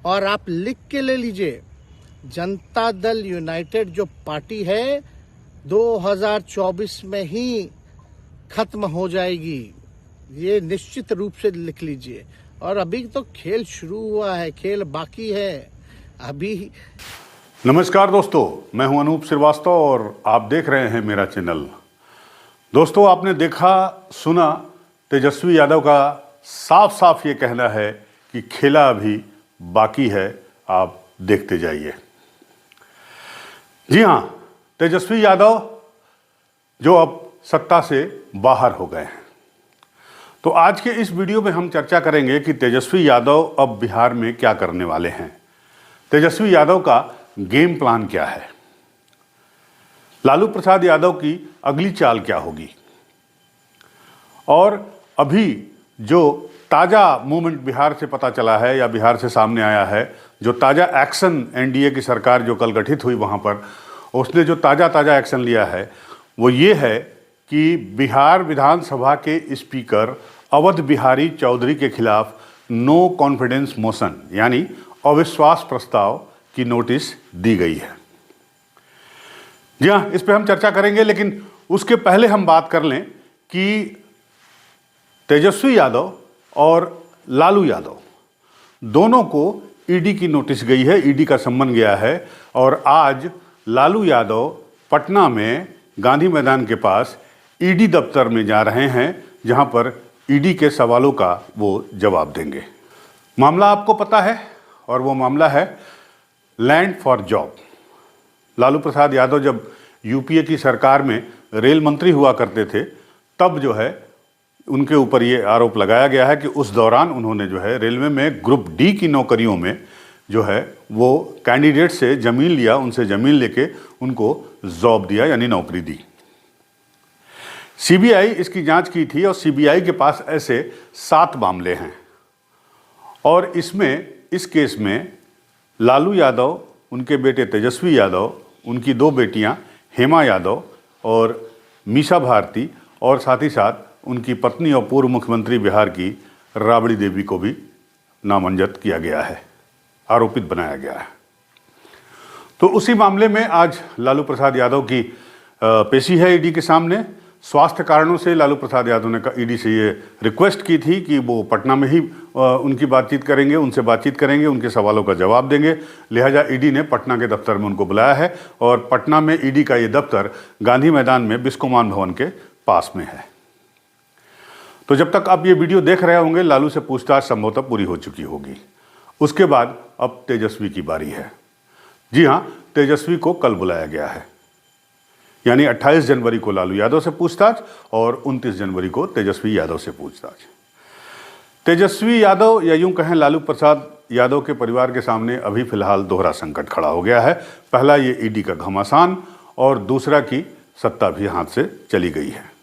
और आप लिख के ले लीजिए, जनता दल यूनाइटेड जो पार्टी है 2024 में ही खत्म हो जाएगी, ये निश्चित रूप से लिख लीजिए। और अभी तो खेल शुरू हुआ है, खेल बाकी है अभी। नमस्कार दोस्तों, मैं हूं अनूप श्रीवास्तव और आप देख रहे हैं मेरा चैनल। दोस्तों, आपने देखा सुना, तेजस्वी यादव का साफ साफ ये कहना है कि खेला अभी बाकी है, आप देखते जाइए। जी हां, तेजस्वी यादव जो अब सत्ता से बाहर हो गए हैं। तो आज के इस वीडियो में हम चर्चा करेंगे कि तेजस्वी यादव अब बिहार में क्या करने वाले हैं, तेजस्वी यादव का गेम प्लान क्या है, लालू प्रसाद यादव की अगली चाल क्या होगी, और अभी जो ताज़ा मूवमेंट बिहार से पता चला है या बिहार से सामने आया है, जो ताज़ा एक्शन एनडीए की सरकार जो कल गठित हुई वहाँ पर उसने जो ताज़ा एक्शन लिया है वो ये है कि बिहार विधानसभा के स्पीकर अवध बिहारी चौधरी के खिलाफ नो कॉन्फिडेंस मोशन यानी अविश्वास प्रस्ताव की नोटिस दी गई है। जी हाँ, इस पे हम चर्चा करेंगे, लेकिन उसके पहले हम बात कर लें कि तेजस्वी यादव और लालू यादव दोनों को ईडी की नोटिस गई है, ईडी का सम्मन गया है। और आज लालू यादव पटना में गांधी मैदान के पास ईडी दफ्तर में जा रहे हैं, जहां पर ईडी के सवालों का वो जवाब देंगे। मामला आपको पता है, और वो मामला है land for job. Lalu Prasad Yadav जब यूपीए की सरकार में रेल मंत्री हुआ करते थे, तब जो है उनके ऊपर ये आरोप लगाया गया है कि उस दौरान उन्होंने जो है रेलवे में ग्रुप डी की नौकरियों में जो है वो कैंडिडेट से ज़मीन लिया, उनसे ज़मीन लेके उनको जॉब दिया यानी नौकरी दी। सीबीआई इसकी जांच की थी और सीबीआई के पास ऐसे 7 मामले हैं, और इस केस में लालू यादव, उनके बेटे तेजस्वी यादव, उनकी 2 बेटियां हेमा यादव और मीसा भारती, और साथ ही साथ उनकी पत्नी और पूर्व मुख्यमंत्री बिहार की राबड़ी देवी को भी नामंजद किया गया है, आरोपित बनाया गया है। तो उसी मामले में आज लालू प्रसाद यादव की पेशी है ईडी के सामने। स्वास्थ्य कारणों से लालू प्रसाद यादव ने ईडी से ये रिक्वेस्ट की थी कि वो पटना में ही उनकी बातचीत करेंगे, उनसे बातचीत करेंगे, उनके सवालों का जवाब देंगे। लिहाजा ईडी ने पटना के दफ्तर में उनको बुलाया है, और पटना में ईडी का ये दफ्तर गांधी मैदान में बिस्कोमान भवन के पास में है। तो जब तक आप ये वीडियो देख रहे होंगे, लालू से पूछताछ संभवतः पूरी हो चुकी होगी। उसके बाद अब तेजस्वी की बारी है। जी हाँ, तेजस्वी को कल बुलाया गया है, यानी 28 जनवरी को लालू यादव से पूछताछ और 29 जनवरी को तेजस्वी यादव से पूछताछ। तेजस्वी यादव, या यूं कहें लालू प्रसाद यादव के परिवार के सामने अभी फिलहाल दोहरा संकट खड़ा हो गया है। पहला ये ईडी का घमासान, और दूसरा की सत्ता भी हाथ से चली गई है।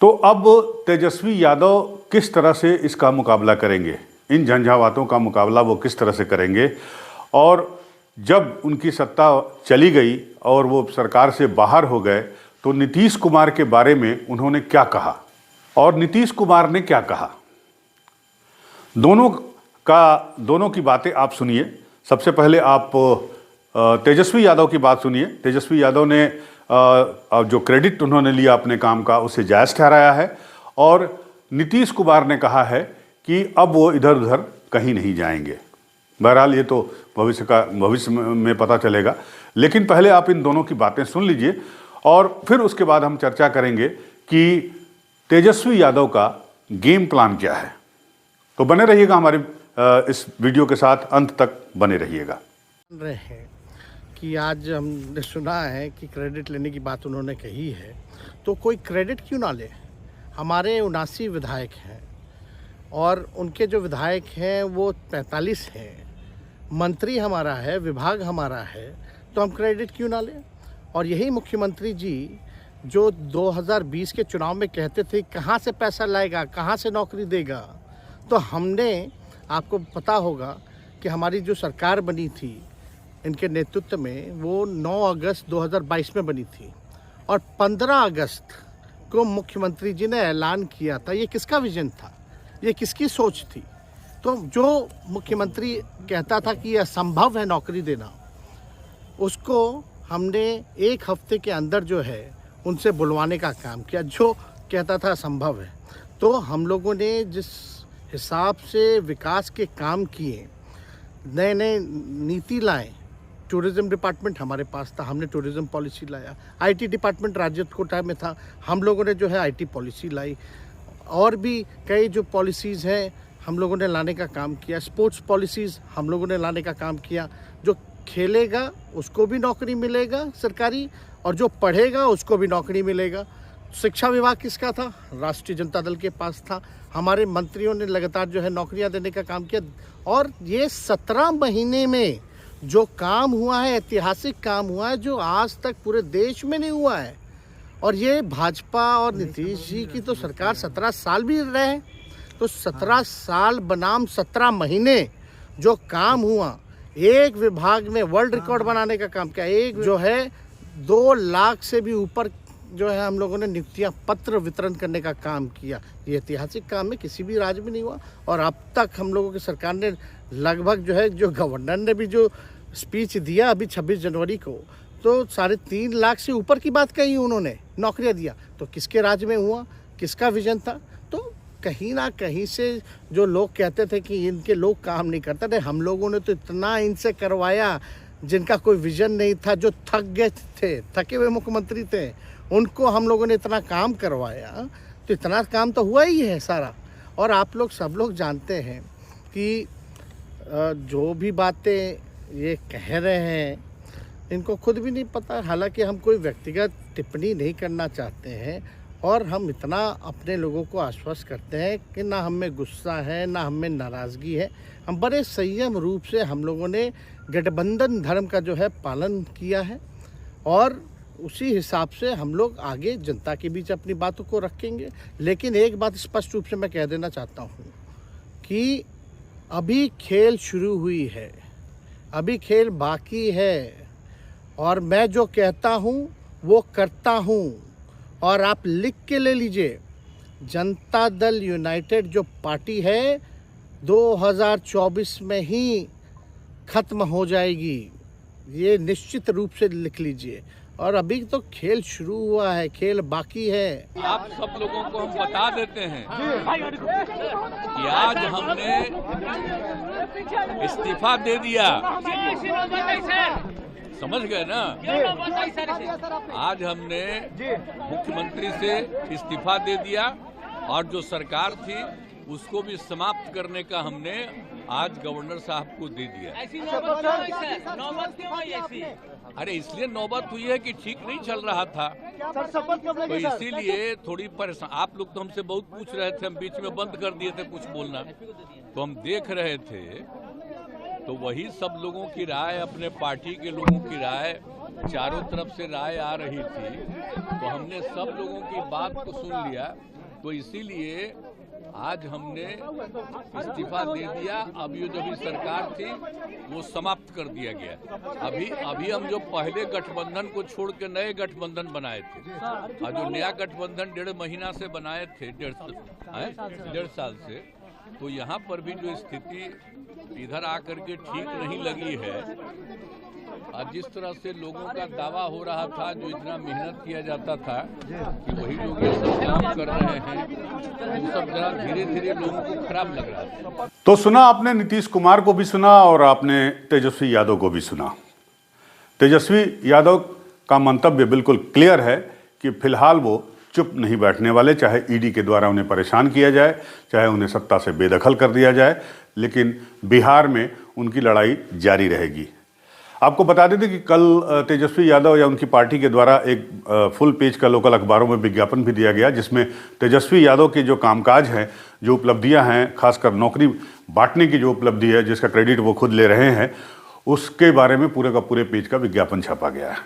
तो अब तेजस्वी यादव किस तरह से इसका मुकाबला करेंगे, इन झंझावातों का मुकाबला वो किस तरह से करेंगे, और जब उनकी सत्ता चली गई और वो सरकार से बाहर हो गए तो नीतीश कुमार के बारे में उन्होंने क्या कहा और नीतीश कुमार ने क्या कहा, दोनों की बातें आप सुनिए। सबसे पहले आप तेजस्वी यादव की बात सुनिए। तेजस्वी यादव ने जो क्रेडिट उन्होंने लिया अपने काम का, उसे जायज़ ठहराया है, और नीतीश कुमार ने कहा है कि अब वो इधर उधर कहीं नहीं जाएंगे। बहरहाल ये तो भविष्य में पता चलेगा, लेकिन पहले आप इन दोनों की बातें सुन लीजिए, और फिर उसके बाद हम चर्चा करेंगे कि तेजस्वी यादव का गेम प्लान क्या है। तो बने रहिएगा हमारे इस वीडियो के साथ, अंत तक बने रहिएगा। कि आज हमने सुना है कि क्रेडिट लेने की बात उन्होंने कही है, तो कोई क्रेडिट क्यों ना ले। हमारे 79 विधायक हैं, और उनके जो विधायक हैं वो 45 हैं, मंत्री हमारा है, विभाग हमारा है, तो हम क्रेडिट क्यों ना लें। और यही मुख्यमंत्री जी जो 2020 के चुनाव में कहते थे कहाँ से पैसा लाएगा, कहाँ से नौकरी देगा, तो हमने, आपको पता होगा कि हमारी जो सरकार बनी थी इनके नेतृत्व में, वो 9 अगस्त 2022 में बनी थी, और 15 अगस्त को मुख्यमंत्री जी ने ऐलान किया था। ये किसका विजन था, ये किसकी सोच थी, तो जो मुख्यमंत्री कहता था कि यह असंभव है नौकरी देना, उसको हमने एक हफ्ते के अंदर जो है उनसे बुलवाने का काम किया, जो कहता था असंभव है। तो हम लोगों ने जिस हिसाब से विकास के काम किए, नए नए नीति लाए, टूरिज़्म डिपार्टमेंट हमारे पास था, हमने टूरिज़्म पॉलिसी लाया। आईटी डिपार्टमेंट राज्य कोटा में था, हम लोगों ने जो है आईटी पॉलिसी लाई। और भी कई जो पॉलिसीज़ हैं हम लोगों ने लाने का काम किया। स्पोर्ट्स पॉलिसीज़ हम लोगों ने लाने का काम किया। जो खेलेगा उसको भी नौकरी मिलेगा सरकारी, और जो पढ़ेगा उसको भी नौकरी मिलेगा। शिक्षा विभाग किसका था? राष्ट्रीय जनता दल के पास था। हमारे मंत्रियों ने लगातार जो है नौकरियां देने का काम किया। और ये 17 महीने में जो काम हुआ है, ऐतिहासिक काम हुआ है, जो आज तक पूरे देश में नहीं हुआ है। और ये भाजपा और नीतीश जी की तो सरकार 17 साल भी रहे, तो 17 साल बनाम 17 महीने जो काम हुआ, एक विभाग में वर्ल्ड रिकॉर्ड बनाने का काम किया। एक जो है 2 लाख से भी ऊपर जो है हम लोगों ने नियुक्तियां पत्र वितरण करने का काम किया। ये ऐतिहासिक काम है, किसी भी राज्य में नहीं हुआ। और अब तक हम लोगों की सरकार ने लगभग जो है, जो गवर्नर ने भी जो स्पीच दिया अभी 26 जनवरी को, तो 3.5 लाख से ऊपर की बात कही उन्होंने, नौकरियां दिया। तो किसके राज्य में हुआ, किसका विजन था? तो कहीं ना कहीं से जो लोग कहते थे कि इनके लोग काम नहीं करते थे, हम लोगों ने तो इतना इनसे करवाया जिनका कोई विजन नहीं था, जो थक गए थे, थके हुए मुख्यमंत्री थे, उनको हम लोगों ने इतना काम करवाया। तो इतना काम तो हुआ ही है सारा। और आप लोग सब लोग जानते हैं कि जो भी बातें ये कह रहे हैं इनको खुद भी नहीं पता। हालांकि हम कोई व्यक्तिगत टिप्पणी नहीं करना चाहते हैं, और हम इतना अपने लोगों को आश्वस्त करते हैं कि ना हम में गुस्सा है, ना हम में नाराज़गी है। हम बड़े संयम रूप से हम लोगों ने गठबंधन धर्म का जो है पालन किया है, और उसी हिसाब से हम लोग आगे जनता के बीच अपनी बातों को रखेंगे। लेकिन एक बात स्पष्ट रूप से मैं कह देना चाहता हूँ कि अभी खेल शुरू हुई है, अभी खेल बाकी है, और मैं जो कहता हूँ वो करता हूँ। और आप लिख के ले लीजिए, जनता दल यूनाइटेड जो पार्टी है 2024 में ही खत्म हो जाएगी, ये निश्चित रूप से लिख लीजिए। और अभी तो खेल शुरू हुआ है, खेल बाकी है। आप सब लोगों को हम बता देते हैं कि आज हमने इस्तीफा दे दिया, समझ गए ना? आज हमने मुख्यमंत्री से इस्तीफा दे दिया, और जो सरकार थी उसको भी समाप्त करने का हमने आज गवर्नर साहब को दे दिया। ऐसी नौबत क्यों आई ऐसी? अरे इसलिए नौबत हुई है कि ठीक नहीं चल रहा था, तो इसीलिए थोड़ी परेशान। आप लोग तो हमसे बहुत पूछ रहे थे, हम बीच में बंद कर दिए थे कुछ बोलना, तो हम देख रहे थे। तो वही सब लोगों की राय, अपने पार्टी के लोगों की राय, चारों तरफ से राय आ रही थी, तो हमने सब लोगों की बात को सुन लिया। तो इसीलिए आज हमने इस्तीफा दे दिया। अब ये जो भी सरकार थी वो समाप्त कर दिया गया। अभी हम जो पहले गठबंधन को छोड़ के नए गठबंधन बनाए थे, और जो नया गठबंधन 1.5 महीना से बनाए थे, 1.5 साल से, तो यहाँ पर भी जो स्थिति इधर आकर के ठीक नहीं लगी है। और जिस तरह से लोगों का दावा हो रहा था, जो इतना मेहनत किया जाता था कि वही लोग ये सब काम कर रहे हैं, वो सब जरा धीरे धीरे लोगों को खराब लग रहा था। तो सुना आपने, नीतीश कुमार को भी सुना और आपने तेजस्वी यादव को भी सुना। तेजस्वी यादव का मंतव्य बिल्कुल क्लियर है कि फिलहाल वो चुप नहीं बैठने वाले, चाहे ईडी के द्वारा उन्हें परेशान किया जाए, चाहे उन्हें सत्ता से बेदखल कर दिया जाए, लेकिन बिहार में उनकी लड़ाई जारी रहेगी। आपको बता दें कि कल तेजस्वी यादव या उनकी पार्टी के द्वारा एक फुल पेज का लोकल अखबारों में विज्ञापन भी दिया गया, जिसमें तेजस्वी यादव के जो कामकाज हैं, जो उपलब्धियां हैं, खासकर नौकरी बांटने की जो उपलब्धि है, जिसका क्रेडिट वो खुद ले रहे हैं, उसके बारे में पूरे का पूरे पेज का विज्ञापन छापा गया है।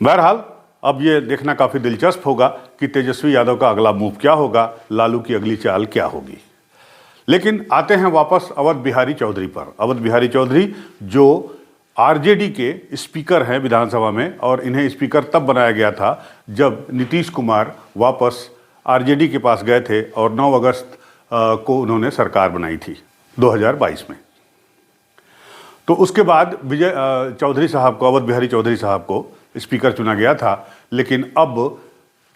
बहरहाल अब ये देखना काफ़ी दिलचस्प होगा कि तेजस्वी यादव का अगला मूव क्या होगा, लालू की अगली चाल क्या होगी। लेकिन आते हैं वापस अवध बिहारी चौधरी पर। अवध बिहारी चौधरी जो आरजेडी के स्पीकर हैं विधानसभा में, और इन्हें स्पीकर तब बनाया गया था जब नीतीश कुमार वापस आरजेडी के पास गए थे और 9 अगस्त को उन्होंने सरकार बनाई थी 2022 में। तो उसके बाद विजय चौधरी साहब को, अवध बिहारी चौधरी साहब को स्पीकर चुना गया था, लेकिन अब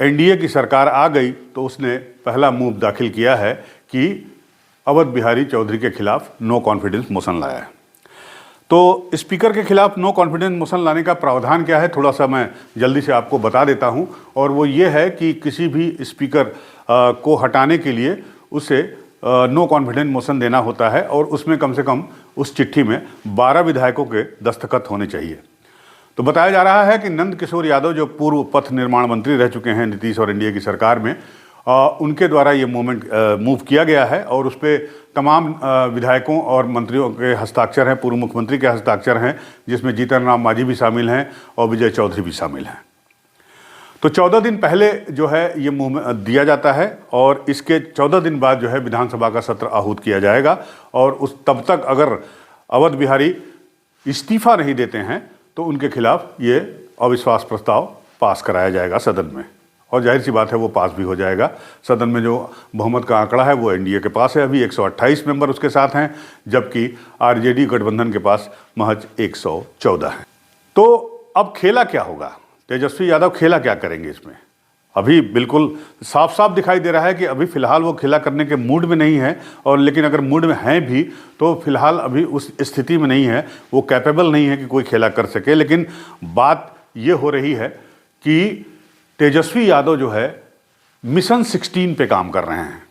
एनडीए की सरकार आ गई तो उसने पहला मूव दाखिल किया है कि अवध बिहारी चौधरी के खिलाफ नो कॉन्फिडेंस मोशन लाया है। तो स्पीकर के खिलाफ नो कॉन्फिडेंस मोशन लाने का प्रावधान क्या है, थोड़ा सा मैं जल्दी से आपको बता देता हूं, और वो ये है कि किसी भी स्पीकर को हटाने के लिए उसे नो कॉन्फिडेंस मोशन देना होता है, और उसमें कम से कम उस चिट्ठी में 12 विधायकों के दस्तखत होने चाहिए। तो बताया जा रहा है कि नंद किशोर यादव, जो पूर्व पथ निर्माण मंत्री रह चुके हैं नीतीश और एनडीए की सरकार में, उनके द्वारा ये मूव किया गया है, और उस पर तमाम विधायकों और मंत्रियों के हस्ताक्षर हैं, पूर्व मुख्यमंत्री के हस्ताक्षर हैं, जिसमें जीतन राम मांझी भी शामिल हैं और विजय चौधरी भी शामिल हैं। तो 14 दिन पहले जो है ये मूव दिया जाता है, और इसके 14 दिन बाद जो है विधानसभा का सत्र आहूत किया जाएगा, और उस तब तक अगर अवध बिहारी इस्तीफा नहीं देते हैं तो उनके खिलाफ ये अविश्वास प्रस्ताव पास कराया जाएगा सदन में, और जाहिर सी बात है वो पास भी हो जाएगा। सदन में जो बहुमत का आंकड़ा है वो एनडीए के पास है, अभी 128 मेंबर उसके साथ हैं, जबकि आरजेडी गठबंधन के पास महज 114 है। तो अब खेला क्या होगा, तेजस्वी यादव खेला क्या करेंगे इसमें? अभी बिल्कुल साफ साफ दिखाई दे रहा है कि अभी फिलहाल वो खेला करने के मूड में नहीं है, और लेकिन अगर मूड में हैं भी तो फिलहाल अभी उस स्थिति में नहीं है, वो कैपेबल नहीं है कि कोई खेला कर सके। लेकिन बात ये हो रही है कि तेजस्वी यादव जो है मिशन 16 पे काम कर रहे हैं।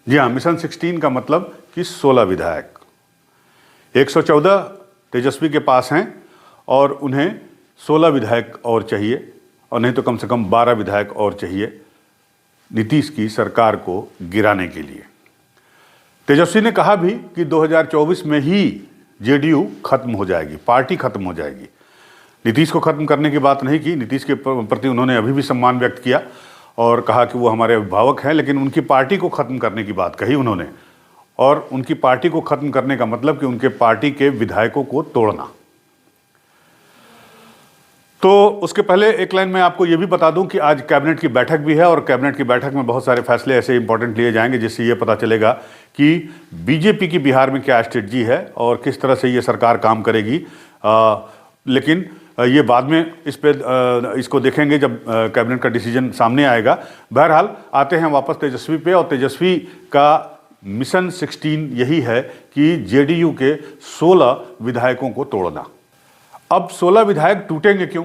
जी हाँ, मिशन 16 का मतलब कि 16 विधायक, 114 तेजस्वी के पास हैं और उन्हें 16 विधायक और चाहिए, और नहीं तो कम से कम 12 विधायक और चाहिए नीतीश की सरकार को गिराने के लिए। तेजस्वी ने कहा भी कि 2024 में ही जेडीयू खत्म हो जाएगी, पार्टी खत्म हो जाएगी। नीतीश को खत्म करने की बात नहीं की, नीतीश के प्रति उन्होंने अभी भी सम्मान व्यक्त किया और कहा कि वो हमारे अभिभावक हैं, लेकिन उनकी पार्टी को खत्म करने की बात कही उन्होंने, और उनकी पार्टी को खत्म करने का मतलब कि उनके पार्टी के विधायकों को तोड़ना। तो उसके पहले एक लाइन में आपको ये भी बता दूं कि आज कैबिनेट की बैठक भी है, और कैबिनेट की बैठक में बहुत सारे फैसले ऐसे इंपॉर्टेंट लिए जाएंगे जिससे ये पता चलेगा कि बीजेपी की बिहार में क्या स्ट्रेटजी है और किस तरह से ये सरकार काम करेगी। लेकिन ये बाद में इसको देखेंगे जब कैबिनेट का डिसीजन सामने आएगा। बहरहाल आते हैं वापस तेजस्वी पे, और तेजस्वी का मिशन 16 यही है कि जेडीयू के 16 विधायकों को तोड़ना। अब 16 विधायक टूटेंगे क्यों,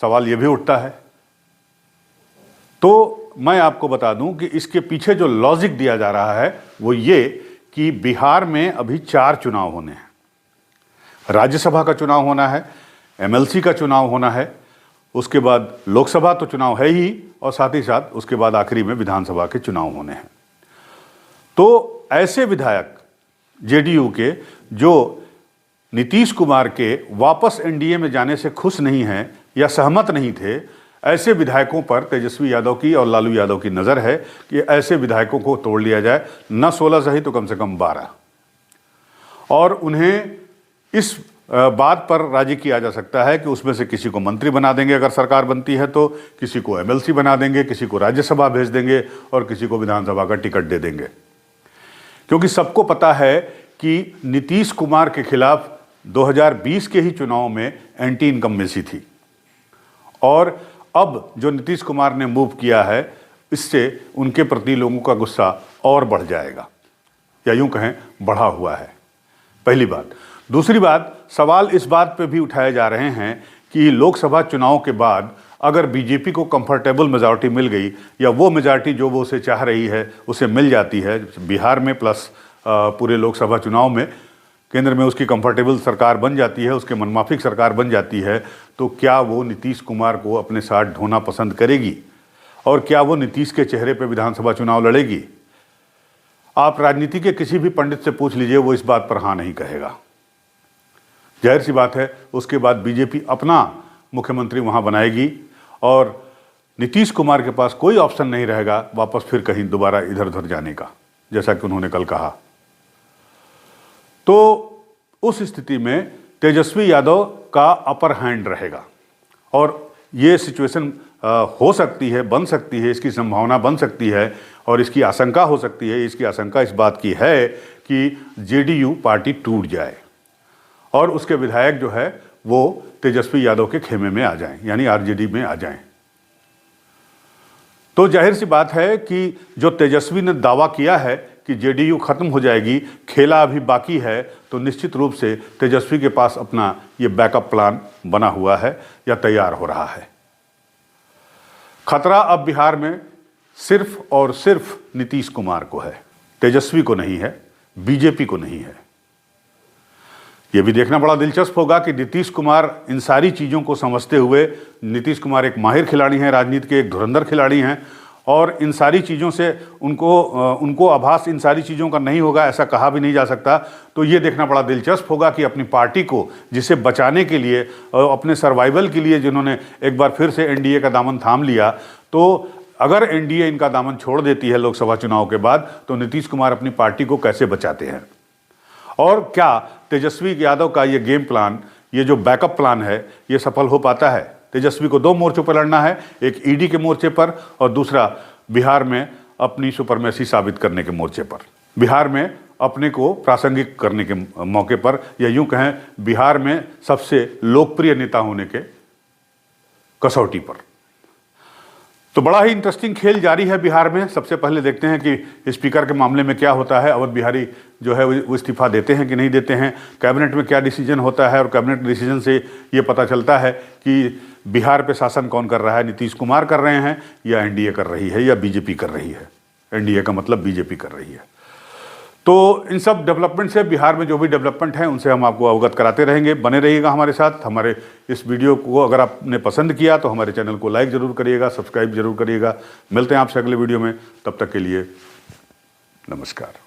सवाल यह भी उठता है। तो मैं आपको बता दूं कि इसके पीछे जो लॉजिक दिया जा रहा है वो ये कि बिहार में अभी 4 चुनाव होने हैं। राज्यसभा का चुनाव होना है, एमएलसी का चुनाव होना है, उसके बाद लोकसभा तो चुनाव है ही, और साथ ही साथ उसके बाद आखिरी में विधानसभा के चुनाव होने हैं। तो ऐसे विधायक जेडीयू के जो नीतीश कुमार के वापस एनडीए में जाने से खुश नहीं हैं या सहमत नहीं थे, ऐसे विधायकों पर तेजस्वी यादव की और लालू यादव की नज़र है कि ऐसे विधायकों को तोड़ लिया जाए, न 16 सही तो कम से कम 12, और उन्हें इस बात पर राजी किया जा सकता है कि उसमें से किसी को मंत्री बना देंगे अगर सरकार बनती है तो, किसी को एमएलसी बना देंगे, किसी को राज्यसभा भेज देंगे और किसी को विधानसभा का टिकट दे देंगे। क्योंकि सबको पता है कि नीतीश कुमार के खिलाफ 2020 के ही चुनाव में एंटी इनकम्बेंसी थी, और अब जो नीतीश कुमार ने मूव किया है इससे उनके प्रति लोगों का गुस्सा और बढ़ जाएगा, या यूं कहें बढ़ा हुआ है, पहली बात। दूसरी बात, सवाल इस बात पे भी उठाए जा रहे हैं कि लोकसभा चुनाव के बाद अगर बीजेपी को कंफर्टेबल मेजॉरिटी मिल गई, या वो मेजॉरिटी जो वो उसे चाह रही है उसे मिल जाती है बिहार में प्लस पूरे लोकसभा चुनाव में, केंद्र में उसकी कंफर्टेबल सरकार बन जाती है, उसके मनमाफिक सरकार बन जाती है, तो क्या वो नीतीश कुमार को अपने साथ ढोना पसंद करेगी, और क्या वो नीतीश के चेहरे पर विधानसभा चुनाव लड़ेगी? आप राजनीति के किसी भी पंडित से पूछ लीजिए, वो इस बात पर हाँ नहीं कहेगा। जाहिर सी बात है, उसके बाद बीजेपी अपना मुख्यमंत्री वहाँ बनाएगी और नीतीश कुमार के पास कोई ऑप्शन नहीं रहेगा वापस फिर कहीं दोबारा इधर उधर जाने का, जैसा कि उन्होंने कल कहा। तो उस स्थिति में तेजस्वी यादव का अपर हैंड रहेगा, और ये सिचुएशन हो सकती है, बन सकती है, इसकी संभावना बन सकती है और इसकी आशंका हो सकती है। इसकी आशंका इस बात की है कि जेडीयू पार्टी टूट जाए और उसके विधायक जो है वो तेजस्वी यादव के खेमे में आ जाएं, यानी आरजेडी में आ जाएं। तो जाहिर सी बात है कि जो तेजस्वी ने दावा किया है कि जेडीयू खत्म हो जाएगी, खेला अभी बाकी है, तो निश्चित रूप से तेजस्वी के पास अपना ये बैकअप प्लान बना हुआ है या तैयार हो रहा है। खतरा अब बिहार में सिर्फ और सिर्फ नीतीश कुमार को है, तेजस्वी को नहीं है, बीजेपी को नहीं है। यह भी देखना बड़ा दिलचस्प होगा कि नीतीश कुमार इन सारी चीज़ों को समझते हुए, नीतीश कुमार एक माहिर खिलाड़ी हैं, राजनीति के एक धुरंधर खिलाड़ी हैं और इन सारी चीज़ों से उनको आभास इन सारी चीज़ों का नहीं होगा ऐसा कहा भी नहीं जा सकता। तो ये देखना बड़ा दिलचस्प होगा कि अपनी पार्टी को जिसे बचाने के लिए और अपने सर्वाइवल के लिए जिन्होंने एक बार फिर से एनडीए का दामन थाम लिया, तो अगर एनडीए इनका दामन छोड़ देती है लोकसभा चुनाव के बाद, तो नीतीश कुमार अपनी पार्टी को कैसे बचाते हैं और क्या तेजस्वी यादव का ये गेम प्लान, ये जो बैकअप प्लान है, ये सफल हो पाता है। तेजस्वी को दो मोर्चों पर लड़ना है, एक ईडी के मोर्चे पर और दूसरा बिहार में अपनी सुपरमेसी साबित करने के मोर्चे पर, बिहार में अपने को प्रासंगिक करने के मौके पर, या यूं कहें बिहार में सबसे लोकप्रिय नेता होने के कसौटी पर। तो बड़ा ही इंटरेस्टिंग खेल जारी है बिहार में। सबसे पहले देखते हैं कि स्पीकर के मामले में क्या होता है, अवध बिहारी जो है वो इस्तीफा देते हैं कि नहीं देते हैं, कैबिनेट में क्या डिसीजन होता है और कैबिनेट डिसीजन से ये पता चलता है कि बिहार पे शासन कौन कर रहा है, नीतीश कुमार कर रहे हैं या एनडीए कर रही है या बीजेपी कर रही है। एनडीए का मतलब बीजेपी कर रही है। तो इन सब डेवलपमेंट से, बिहार में जो भी डेवलपमेंट है उनसे हम आपको अवगत कराते रहेंगे। बने रहिएगा हमारे साथ। हमारे इस वीडियो को अगर आपने पसंद किया तो हमारे चैनल को लाइक ज़रूर करिएगा, सब्सक्राइब जरूर करिएगा। मिलते हैं आपसे अगले वीडियो में, तब तक के लिए नमस्कार।